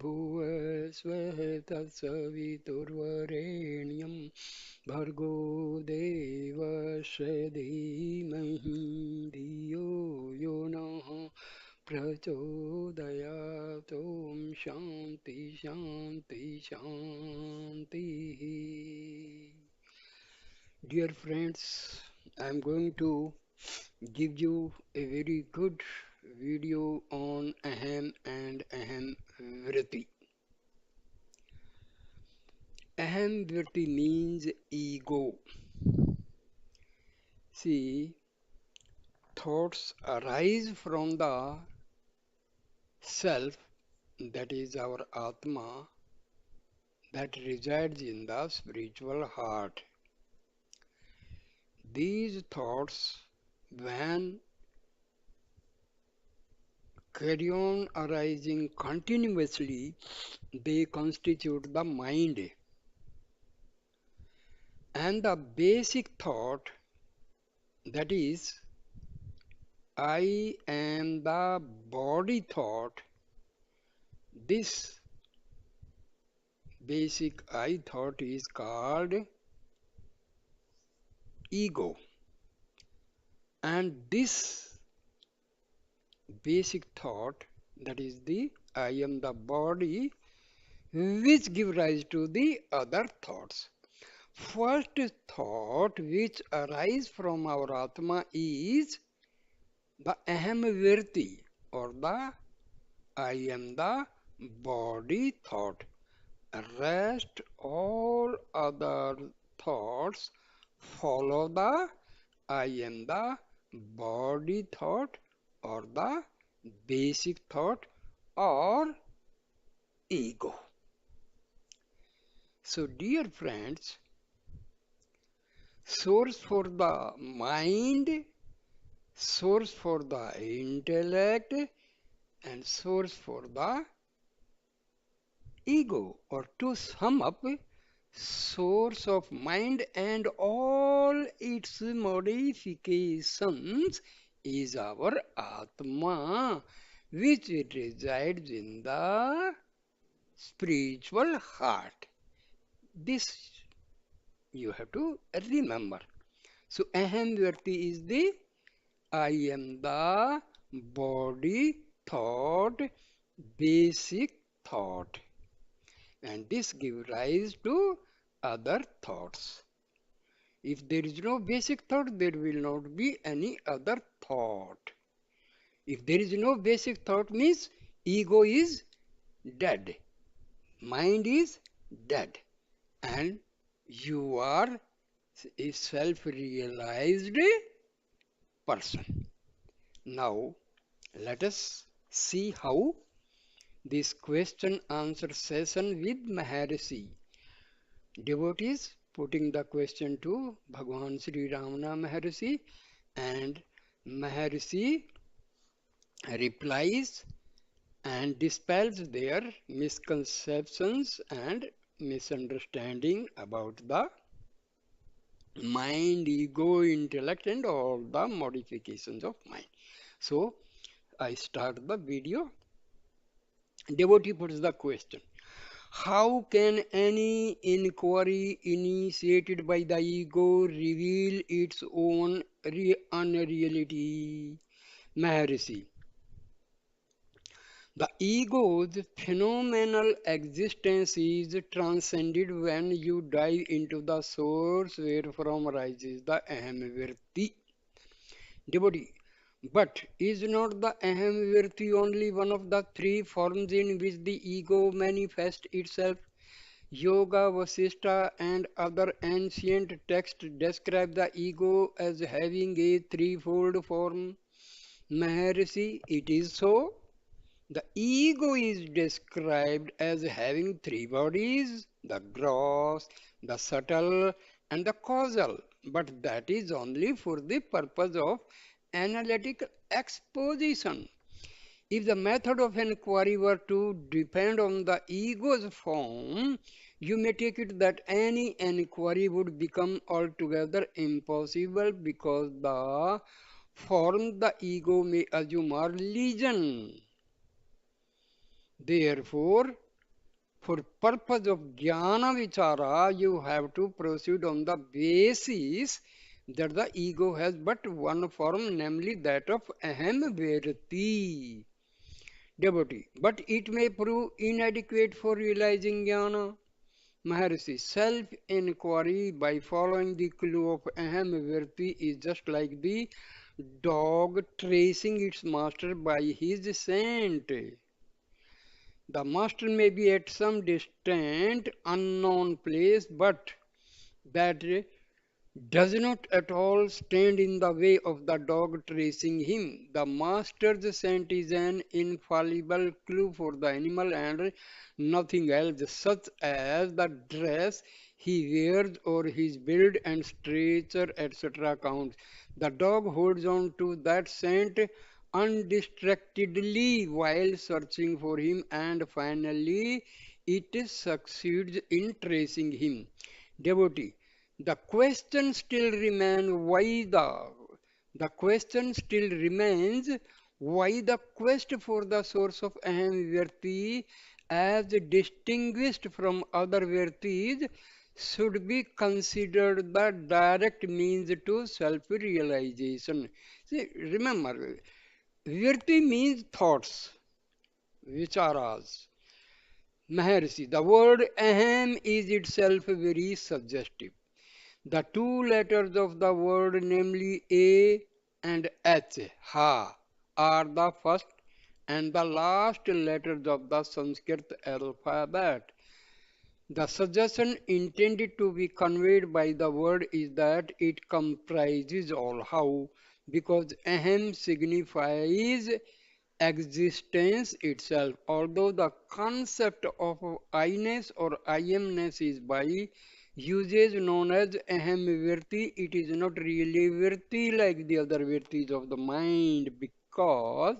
भुवस्वः तत्सवितुर्वरेण्यं भर्गो देवस्य धीमहि धियो यो नः प्रचोदयात् ॐ शान्ति शान्ति शान्तिः. Dear friends, I am going to give you a very good video on Aham and Aham Vritti. Aham Vritti means ego. See, thoughts arise from the self, that is our Atma, that resides in the spiritual heart. These thoughts, when carry on arising continuously, they constitute the mind. And the basic thought, that is, I am the body thought, this basic I thought is called ego. And this basic thought, that is the I am the body, which give rise to the other thoughts. First thought which arise from our Atma is the Aham Vritti, or the I am the body thought. Rest all other thoughts follow the I am the body thought, or the basic thought, or ego. So dear friends, source for the mind, source for the intellect, and source for the ego, or to sum up, source of mind and all its modifications is our Atma, which resides in the spiritual heart. This you have to remember. So Aham Vritti is the I am the body thought, basic thought, and this gives rise to other thoughts. If there is no basic thought, there will not be any other thought. If there is no basic thought, means ego is dead, mind is dead, and you are a self-realized person. Now, let us see how this question answer session with Maharishi. Devotees putting the question to Bhagwan Sri Ramana Maharishi, and Maharishi replies and dispels their misconceptions and misunderstanding about the mind, ego, intellect, and all the modifications of mind. So I start the video. Devotee puts the question: how can any inquiry initiated by the ego reveal its own unreality? Maharishi: the ego's phenomenal existence is transcended when you dive into the source wherefrom arises the Aham Vritti. Devotee: but is not the Aham Vritti only one of the three forms in which the ego manifests itself? Yoga, Vasishtha, and other ancient texts describe the ego as having a threefold form. Maharishi: it is so. The ego is described as having three bodies: the gross, the subtle, and the causal. But that is only for the purpose of analytical exposition. If the method of inquiry were to depend on the ego's form, you may take it that any inquiry would become altogether impossible, because the form the ego may assume are legion. Therefore, For purpose of jnana vichara, you have to proceed on the basis that the ego has but one form, namely that of aham verti, devotee. But it may prove inadequate for realizing jnana. Maharshi, self-inquiry by following the clue of aham verti is just like the dog tracing its master by his scent. The master may be at some distant, unknown place, but that does not at all stand in the way of the dog tracing him. The master's scent is an infallible clue for the animal and nothing else, such as the dress he wears or his build and stature, etc. counts. The dog holds on to that scent undistractedly while searching for him, and finally it succeeds in tracing him. Devotee, the question still remains why the question still remains why the quest for the source of aham virti as distinguished from other virtis should be considered the direct means to self-realization. See, remember, virti means thoughts, vicharas. Maharshi, the word aham is itself very suggestive. The two letters of the word, namely A and H, ha, are the first and the last letters of the Sanskrit alphabet. The suggestion intended to be conveyed by the word is that it comprises all. How? Because aham signifies existence itself. Although the concept of I-ness or I-amness is by usage known as aham virti, it is not really virti like the other virtis of the mind, because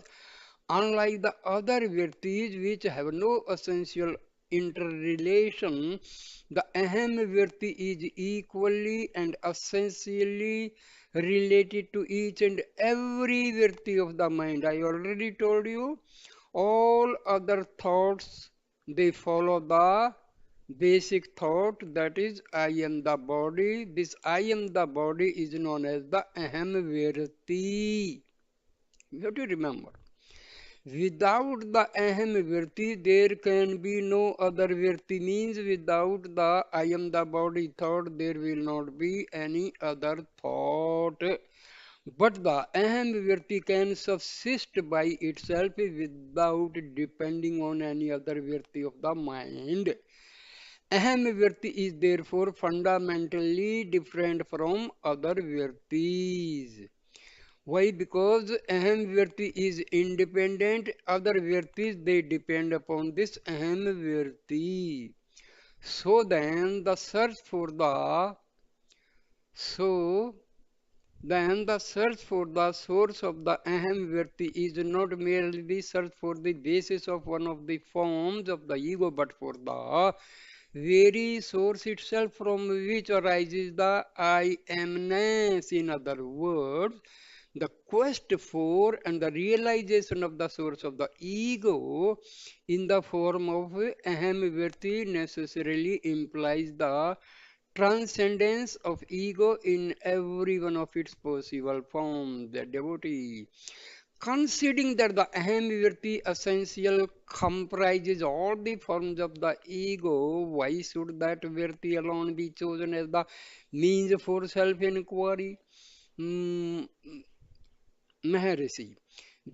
unlike the other virtis which have no essential interrelation, the aham virti is equally and essentially related to each and every virti of the mind. I already told you, all other thoughts, they follow the basic thought, that is I am the body. This I am the body is known as the aham virti. You have to remember. Without the aham virti, there can be no other virti. Means without the I am the body thought, there will not be any other thought. But the aham virti can subsist by itself without depending on any other virti of the mind. Aham virti is therefore fundamentally different from other virtis. Why? Because aham virti is independent, other virtis they depend upon this aham virti. So then the search for the so then the search for the source of the aham virti is not merely the search for the basis of one of the forms of the ego, but for the very source itself from which arises the I amness. In other words, the quest for and the realization of the source of the ego in the form of aham virti necessarily implies the transcendence of ego in every one of its possible forms. The devotee, considering that the aham virti essential comprises all the forms of the ego, why should that virti alone be chosen as the means for self-inquiry? Mm, Maharishi,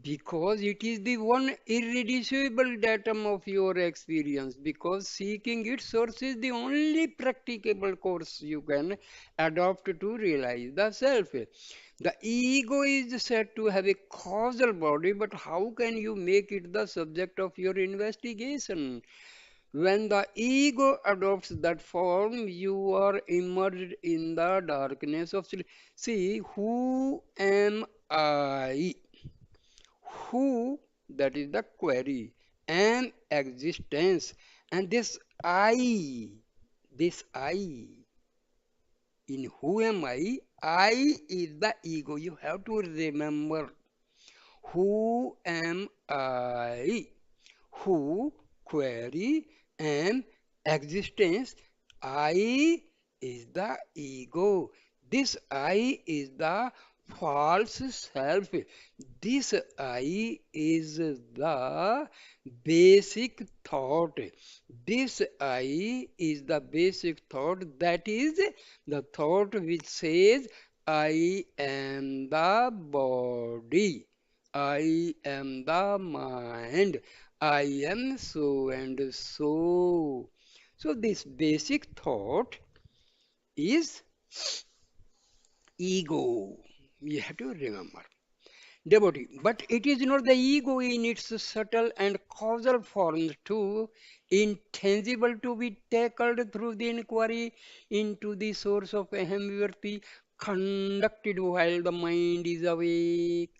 because it is the one irreducible datum of your experience, because seeking its source is the only practicable course you can adopt to realize the self. The ego is said to have a causal body, but how can you make it the subject of your investigation? When the ego adopts that form, you are immersed in the darkness of sleep. See, who am I? Who, that is the query, am existence. And this I, in who am I is the ego. You have to remember, who am I? Who, query, am existence. I is the ego. This I is the false self. This I is the basic thought. This I is the basic thought, that is the thought which says, I am the body, I am the mind, I am so and so. So, this basic thought is ego. You have to remember. Devotee, but it is not the ego in its subtle and causal forms too, intangible, to be tackled through the inquiry into the source of Ahamvirti, conducted while the mind is awake.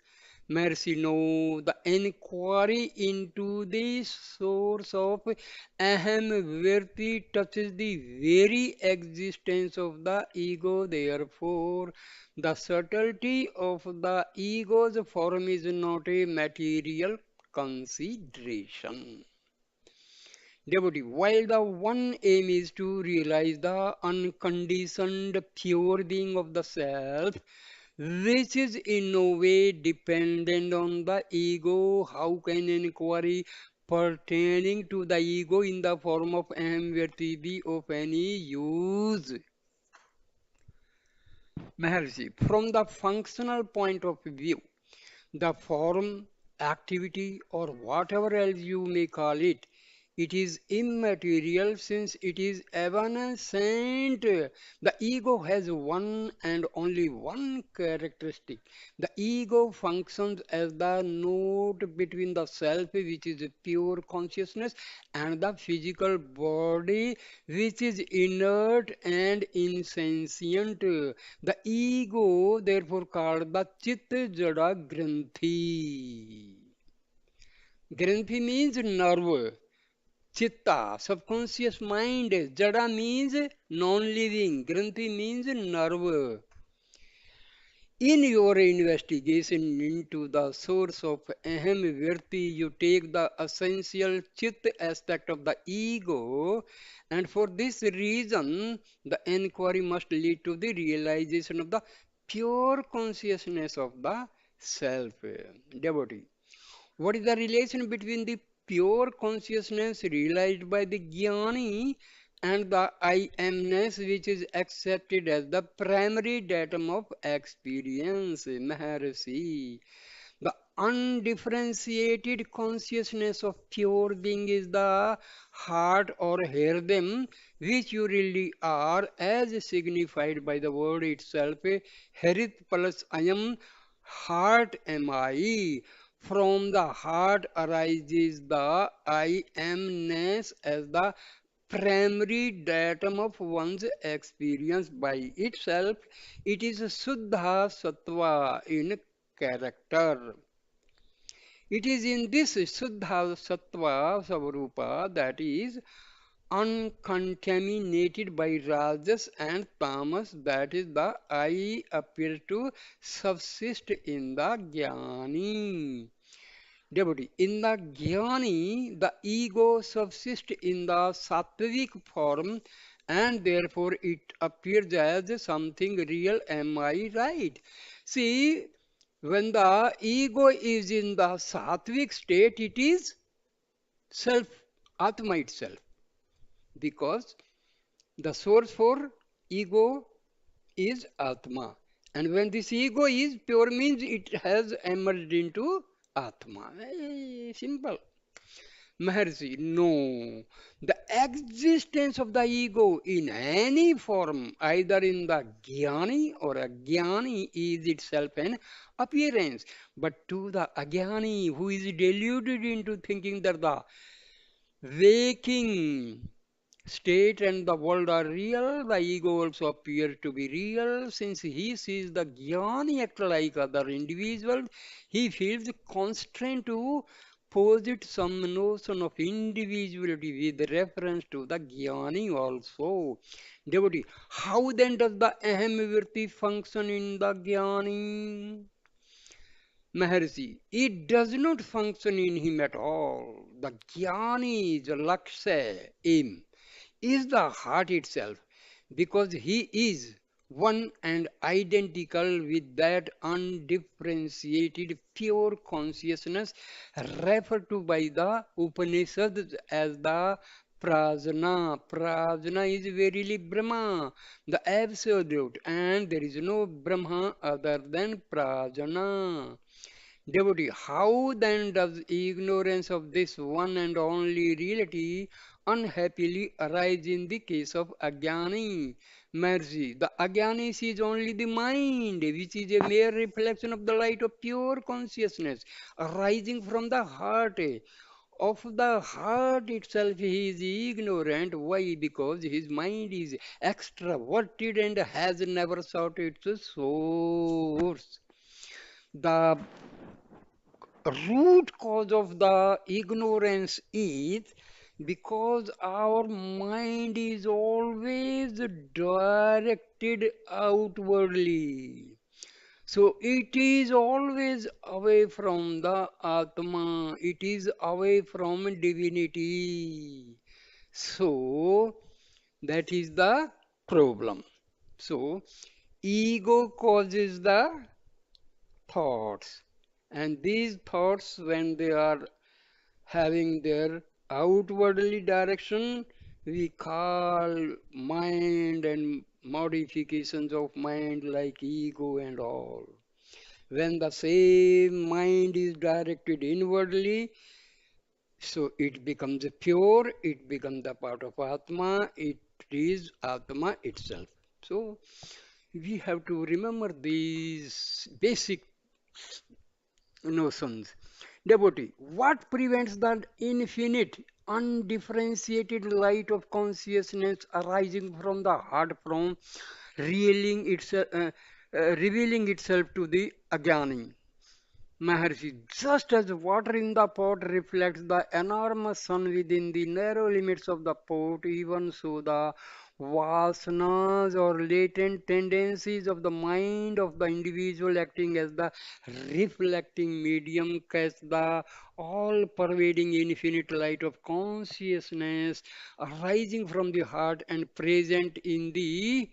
Mercy, no, the inquiry into the source of Aham Virti touches the very existence of the ego. Therefore, the subtlety of the ego's form is not a material consideration. Devotee, while the one aim is to realize the unconditioned pure being of the self, which is in no way dependent on the ego, how can inquiry pertaining to the ego in the form of Aham be of any use? Maharshi, from the functional point of view, the form, activity, or whatever else you may call it, it is immaterial since it is evanescent. The ego has one and only one characteristic. The ego functions as the node between the self, which is pure consciousness, and the physical body, which is inert and insentient. The ego, therefore, called the Chit Jada Granthi. Granthi means nerve, Chitta, subconscious mind, Jada means non-living, Granthi means nerve. In your investigation into the source of Aham Virti, you take the essential Chit aspect of the ego, and for this reason, the inquiry must lead to the realization of the pure consciousness of the self. Devotee. What is the relation between the pure consciousness realized by the jnani and the I amness which is accepted as the primary datum of experience, Maharshi? The undifferentiated consciousness of pure being is the heart or herdem, which you really are, as signified by the word itself, Harit plus Ayam, heart am I. From the heart arises the I amness as the primary datum of one's experience by itself. It is Suddha Sattva in character. It is in this Suddha Sattva Savarupa, that is uncontaminated by Rajas and Tamas, that is the I appears to subsist in the Jnani. Devotee, in the Jnani, the ego subsists in the sattvic form and therefore it appears as something real. Am I right? See, when the ego is in the sattvic state, it is self, Atma itself, because the source for ego is Atma. And when this ego is pure, means it has emerged into Atma. Simple. Maharshi, no. The existence of the ego in any form, either in the jnani or ajnani, is itself an appearance. But to the ajnani who is deluded into thinking that the waking state and the world are real, the ego also appears to be real. Since he sees the jnani act like other individuals, he feels constrained to posit some notion of individuality with reference to the jnani also. Devotee, how then does the aham virti function in the jnani? Maharshi, it does not function in him at all. The Jnani, the Laksha, aim, is the heart itself, because he is one and identical with that undifferentiated pure consciousness referred to by the Upanishads as the Prajna. Prajna is verily Brahma, the absolute, and there is no Brahma other than Prajna. Devotee, how then does ignorance of this one and only reality unhappily arise in the case of Ajnani? Mercy. The Ajnani sees only the mind, which is a mere reflection of the light of pure consciousness arising from the heart. Of the heart itself he is ignorant. Why? Because his mind is extraverted and has never sought its source. The root cause of the ignorance is because our mind is always directed outwardly. So it is always away from the Atma, it is away from divinity. So that is the problem. So ego causes the thoughts, and these thoughts, when they are having their outwardly direction, we call mind and modifications of mind like ego and all. When the same mind is directed inwardly, so it becomes pure, it becomes a part of Atma, it is Atma itself. So we have to remember these basic notions. Devotee, what prevents that infinite, undifferentiated light of consciousness arising from the heart from revealing itself to the Ajnani? Maharshi, just as water in the pot reflects the enormous sun within the narrow limits of the pot, even so the vasanas or latent tendencies of the mind of the individual acting as the reflecting medium catch the all-pervading infinite light of consciousness arising from the heart and present in the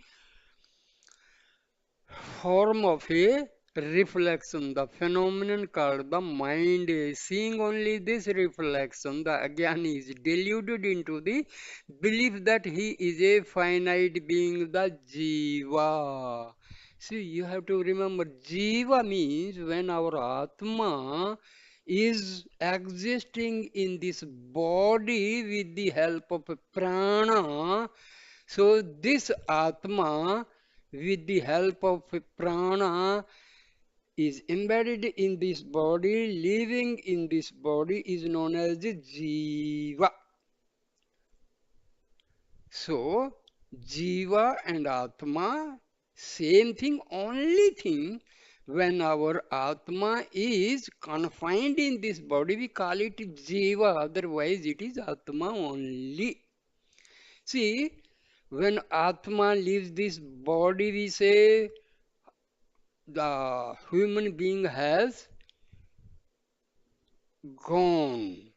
form of a reflection, the phenomenon called the mind. Seeing only this reflection, the Ajnani is deluded into the belief that he is a finite being, the Jiva. See, you have to remember, Jiva means when our Atma is existing in this body with the help of prana. So this Atma, with the help of prana, is embedded in this body, living in this body, is known as the Jiva. So Jiva and Atma, same thing, only thing, when our Atma is confined in this body, we call it Jiva, otherwise it is Atma only. See, when Atma leaves this body, we say the human being has gone.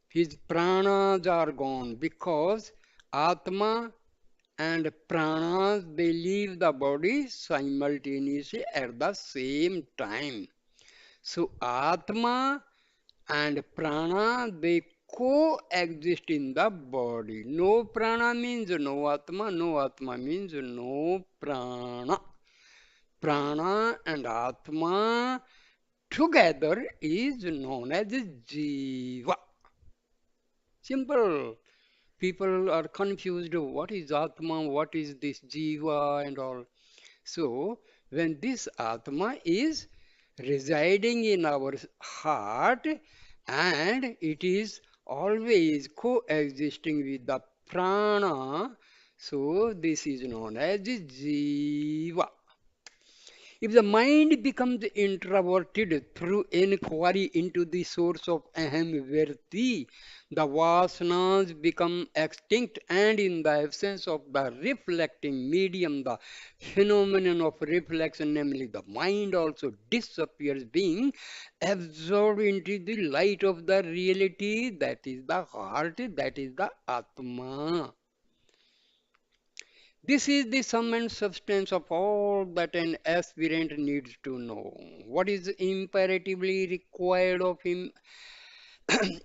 His pranas are gone because Atma and pranas they leave the body simultaneously at the same time. So Atma and prana they coexist in the body. No prana means no Atma, no Atma means no prana. Prana and Atma together is known as Jiva. Simple. People are confused. What is Atma? What is this Jiva and all? So, when this Atma is residing in our heart and it is always coexisting with the prana, so this is known as Jiva. If the mind becomes introverted through inquiry into the source of aham virti, the vasanas become extinct, and in the absence of the reflecting medium, the phenomenon of reflection, namely the mind, also disappears, being absorbed into the light of the reality, that is the heart, that is the Atma. This is the sum and substance of all that an aspirant needs to know. What is imperatively required of him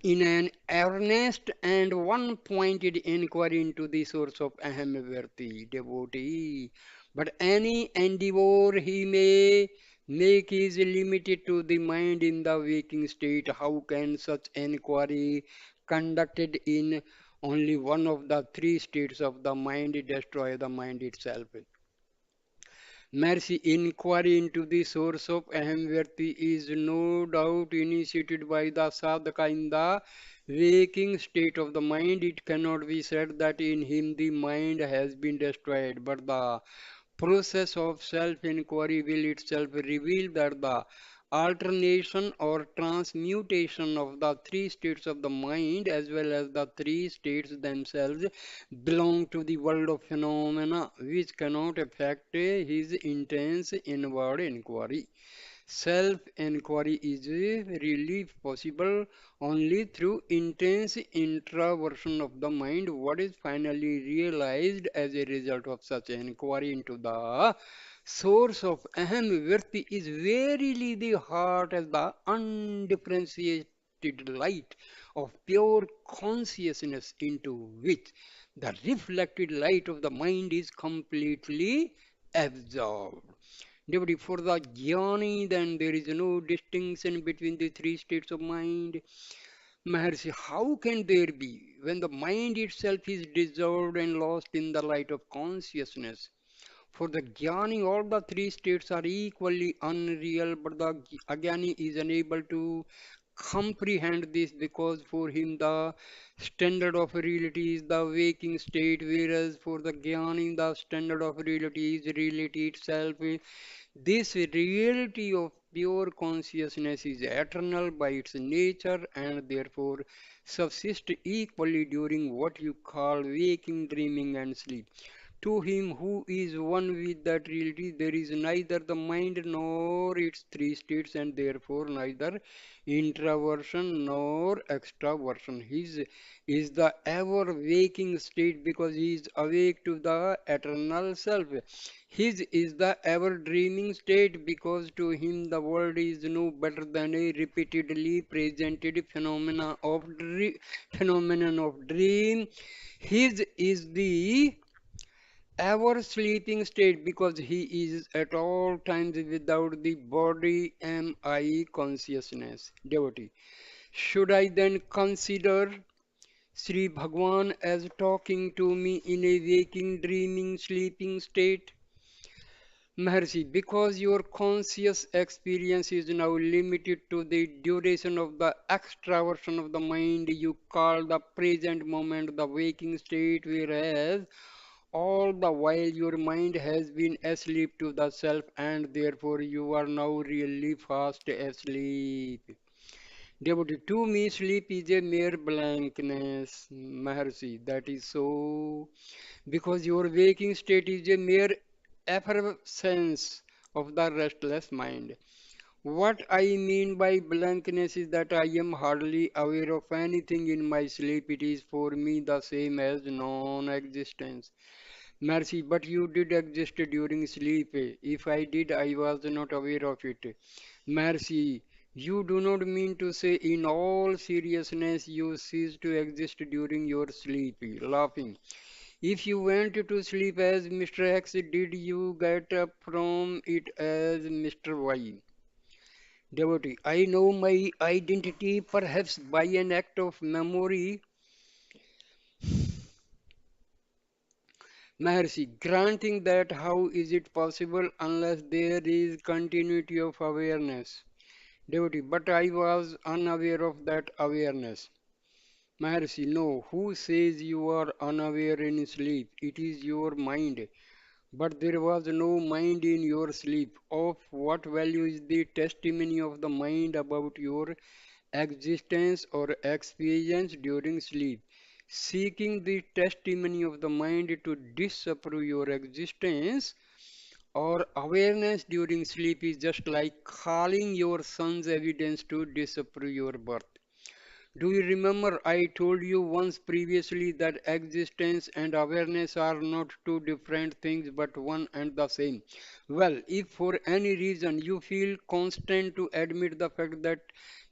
in an earnest and one-pointed inquiry into the source of Ahamvarti, devotee. But any endeavor he may make is limited to the mind in the waking state. How can such inquiry conducted in only one of the three states of the mind destroy the mind itself? Mercy inquiry into the source of Ahamvarti is no doubt initiated by the sadhaka in the waking state of the mind. It cannot be said that in him the mind has been destroyed, but the process of self-inquiry will itself reveal that the alternation or transmutation of the three states of the mind as well as the three states themselves belong to the world of phenomena which cannot affect his intense inward inquiry. Self-inquiry is really possible only through intense introversion of the mind. What is finally realized as a result of such inquiry into the source of aham virti is verily the heart as the undifferentiated light of pure consciousness into which the reflected light of the mind is completely absorbed. Devotee, for the jnani, then there is no distinction between the three states of mind. Maharshi, how can there be when the mind itself is dissolved and lost in the light of consciousness? For the jnani, all the three states are equally unreal, but the ajnani is unable to comprehend this because for him the standard of reality is the waking state, whereas for the jnani the standard of reality is reality itself. This reality of pure consciousness is eternal by its nature and therefore subsists equally during what you call waking, dreaming, and sleep. To him who is one with that reality, there is neither the mind nor its three states, and therefore neither introversion nor extraversion. His is the ever waking state because he is awake to the eternal self. His is the ever dreaming state because to him the world is no better than a repeatedly presented phenomenon of dream. His is the ever sleeping state because he is at all times without the body am I consciousness. Devotee. Should I then consider Sri Bhagwan as talking to me in a waking, dreaming, sleeping state? Maharshi, because your conscious experience is now limited to the duration of the extraversion of the mind, you call the present moment the waking state, whereas all the while your mind has been asleep to the self, and therefore you are now really fast asleep. Devotee, to me, sleep is a mere blankness, Maharshi. That is so because your waking state is a mere effervescence of the restless mind. What I mean by blankness is that I am hardly aware of anything in my sleep. It is for me the same as non existence. Mercy, but you did exist during sleep. If I did, I was not aware of it. Mercy, you do not mean to say in all seriousness you ceased to exist during your sleep. Laughing. If you went to sleep as Mr. X, did you get up from it as Mr. Y? Devotee, I know my identity perhaps by an act of memory. Maharshi, granting that, how is it possible unless there is continuity of awareness? Devotee, but I was unaware of that awareness. Maharshi, no, who says you are unaware in sleep? It is your mind. But there was no mind in your sleep. Of what value is the testimony of the mind about your existence or experience during sleep? Seeking the testimony of the mind to disapprove your existence or awareness during sleep is just like calling your son's evidence to disapprove your birth. Do you remember I told you once previously that existence and awareness are not two different things but one and the same? Well, if for any reason you feel constant to admit the fact that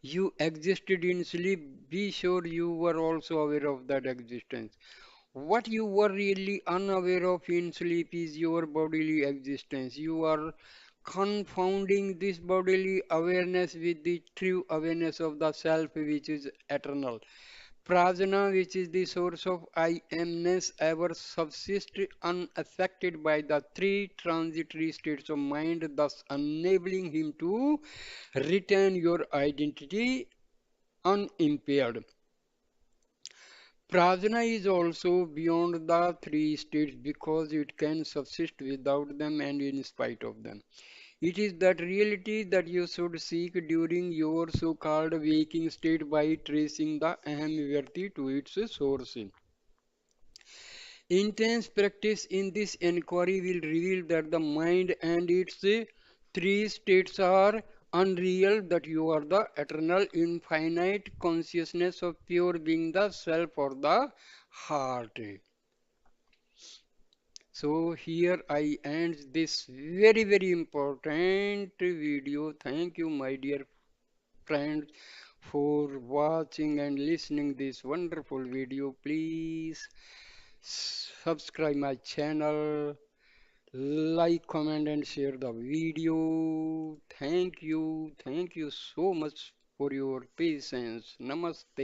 you existed in sleep, be sure you were also aware of that existence. What you were really unaware of in sleep is your bodily existence. You are confounding this bodily awareness with the true awareness of the self, which is eternal. Prajna, which is the source of I amness, ever subsists unaffected by the three transitory states of mind, thus enabling him to retain your identity unimpaired. Prajna is also beyond the three states because it can subsist without them and in spite of them. It is that reality that you should seek during your so-called waking state by tracing the Ahamvyarti to its source. Intense practice in this inquiry will reveal that the mind and its three states are unreal, that you are the eternal, infinite consciousness of pure being, the self or the heart. So here I end this very very important video. Thank you my dear friends for watching and listening this wonderful video. Please subscribe my channel, like, comment and share the video. Thank you so much for your patience. Namaste.